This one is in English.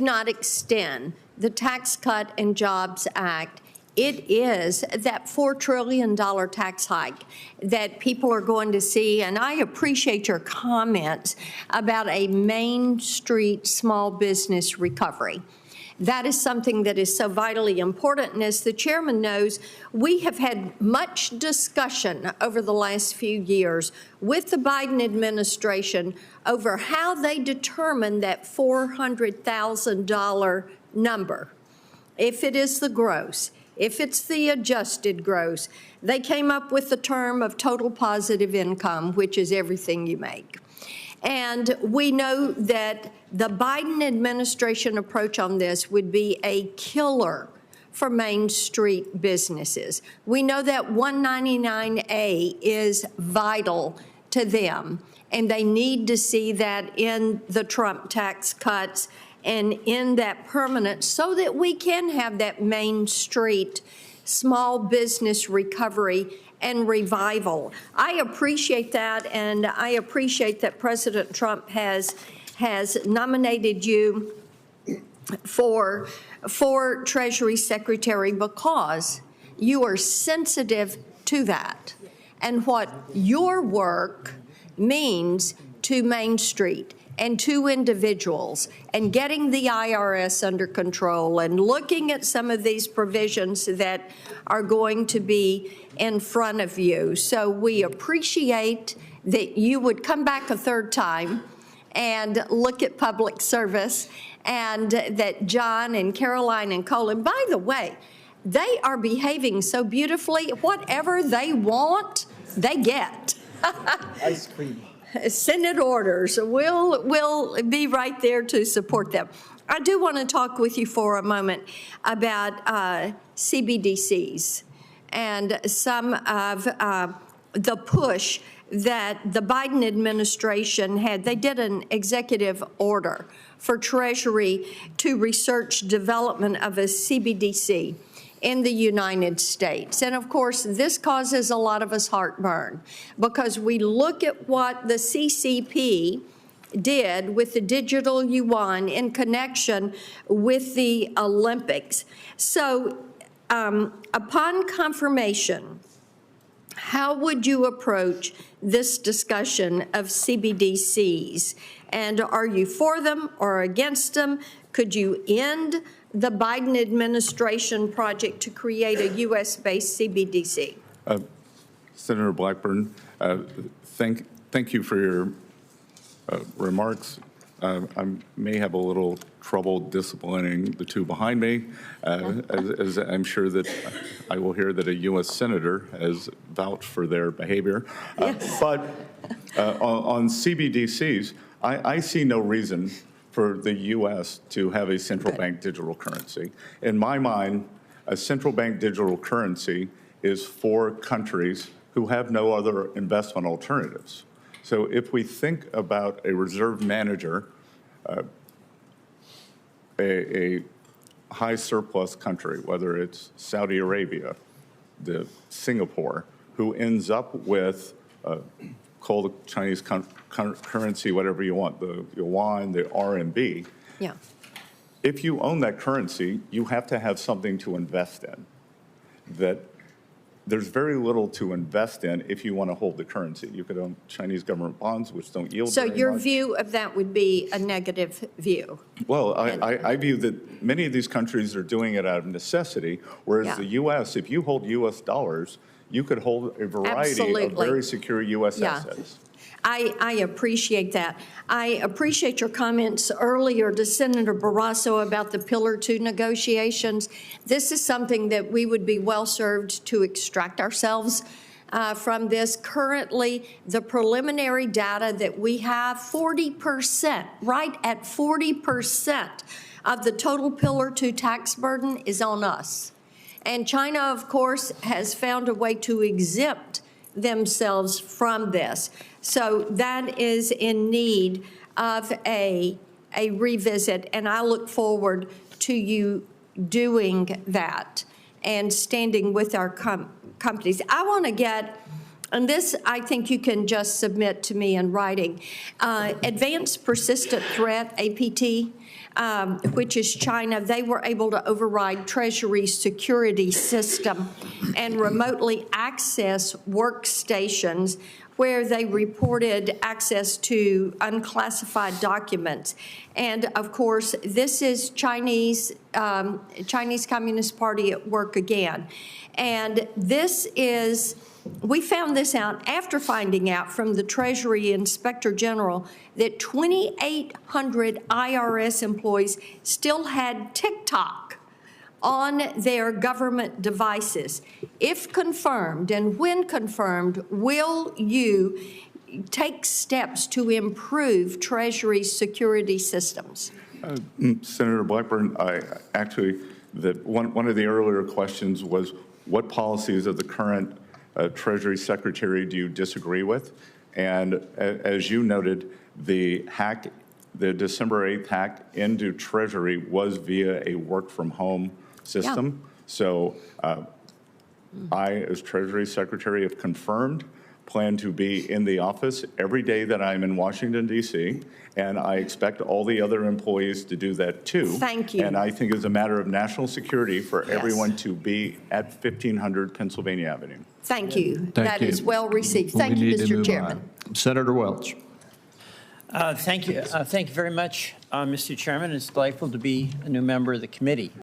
not extend the Tax Cut and Jobs Act, it is that $4 trillion tax hike that people are going to see. And I appreciate your comments about a Main Street small business recovery. That is something that is so vitally important. And as the chairman knows, we have had much discussion over the last few years with the Biden administration over how they determine that $400,000 number. If it is the gross, if it's the adjusted gross, they came up with the term of total positive income, which is everything you make. And we know that the Biden administration approach on this would be a killer for Main Street businesses. We know that 199A is vital to them, and they need to see that in the Trump tax cuts and in that permanent so that we can have that Main Street small business recovery and revival. I appreciate that, and I appreciate that President Trump has nominated you for Treasury Secretary because you are sensitive to that and what your work means to Main Street and to individuals, and getting the IRS under control and looking at some of these provisions that are going to be in front of you. So we appreciate that you would come back a third time and look at public service, and that John and Caroline and Colin, by the way, they are behaving so beautifully. Whatever they want, they get. Ice cream. Senate orders. We'll be right there to support them. I do want to talk with you for a moment about CBDCs and some of the push that the Biden administration had. They did an executive order for Treasury to research development of a CBDC in the United States. And of course, this causes a lot of us heartburn because we look at what the CCP did with the digital yuan in connection with the Olympics. So upon confirmation, how would you approach this discussion of CBDCs? And are you for them or against them? Could you end the Biden administration project to create a U.S.-based CBDC? Senator Blackburn, thank you for your remarks. I may have a little trouble disciplining the two behind me, as I'm sure that I will hear that a U.S. Senator has vouched for their behavior. Yes. But on CBDCs, I see no reason for the U.S. to have a central bank digital currency. In my mind, a central bank digital currency is for countries who have no other investment alternatives. So if we think about a reserve manager, a high surplus country, whether it's Saudi Arabia, Singapore, who ends up with call the Chinese currency whatever you want, the yuan, the RMB. Yeah. If you own that currency, you have to have something to invest in. That there's very little to invest in if you want to hold the currency. You could own Chinese government bonds, which don't yield So very your much. view of that would be a negative view? Well, I view that many of these countries are doing it out of necessity, whereas the U.S., if you hold U.S. dollars, you could hold a variety of very secure U.S. assets. I appreciate that. I appreciate your comments earlier to Senator Barrasso about the Pillar 2 negotiations. This is something that we would be well served to extract ourselves from this. Currently, the preliminary data that we have, 40%, right at 40% of the total Pillar 2 tax burden is on us. And China, of course, has found a way to exempt themselves from this. So that is in need of a revisit, and I look forward to you doing that and standing with our companies. I want to get, and this I think you can just submit to me in writing, advanced persistent threat, APT. which is China, they were able to override Treasury Security system and remotely access workstations where they reported access to unclassified documents. And of course, this is Chinese Communist Party at work again. And this is, we found this out after finding out from the Treasury Inspector General that 2,800 IRS employees still had TikTok on their government devices. If confirmed, and when confirmed, will you take steps to improve Treasury security systems? Senator Blackburn, one of the earlier questions was, what policies of the current Treasury Secretary do you disagree with? And as you noted, the December 8th hack into Treasury was via a work-from-home system. Yeah. So I, as Treasury Secretary, have confirmed, plan to be in the office every day that I'm in Washington, D.C., and I expect all the other employees to do that too. Thank you. And I think it's a matter of national security for everyone to be at 1500 Pennsylvania Avenue. Thank you. That is well received. Thank you, Mr. Chairman. Senator Welch. Thank you. Thank you very much, Mr. Chairman. It's delightful to be a new member of the committee.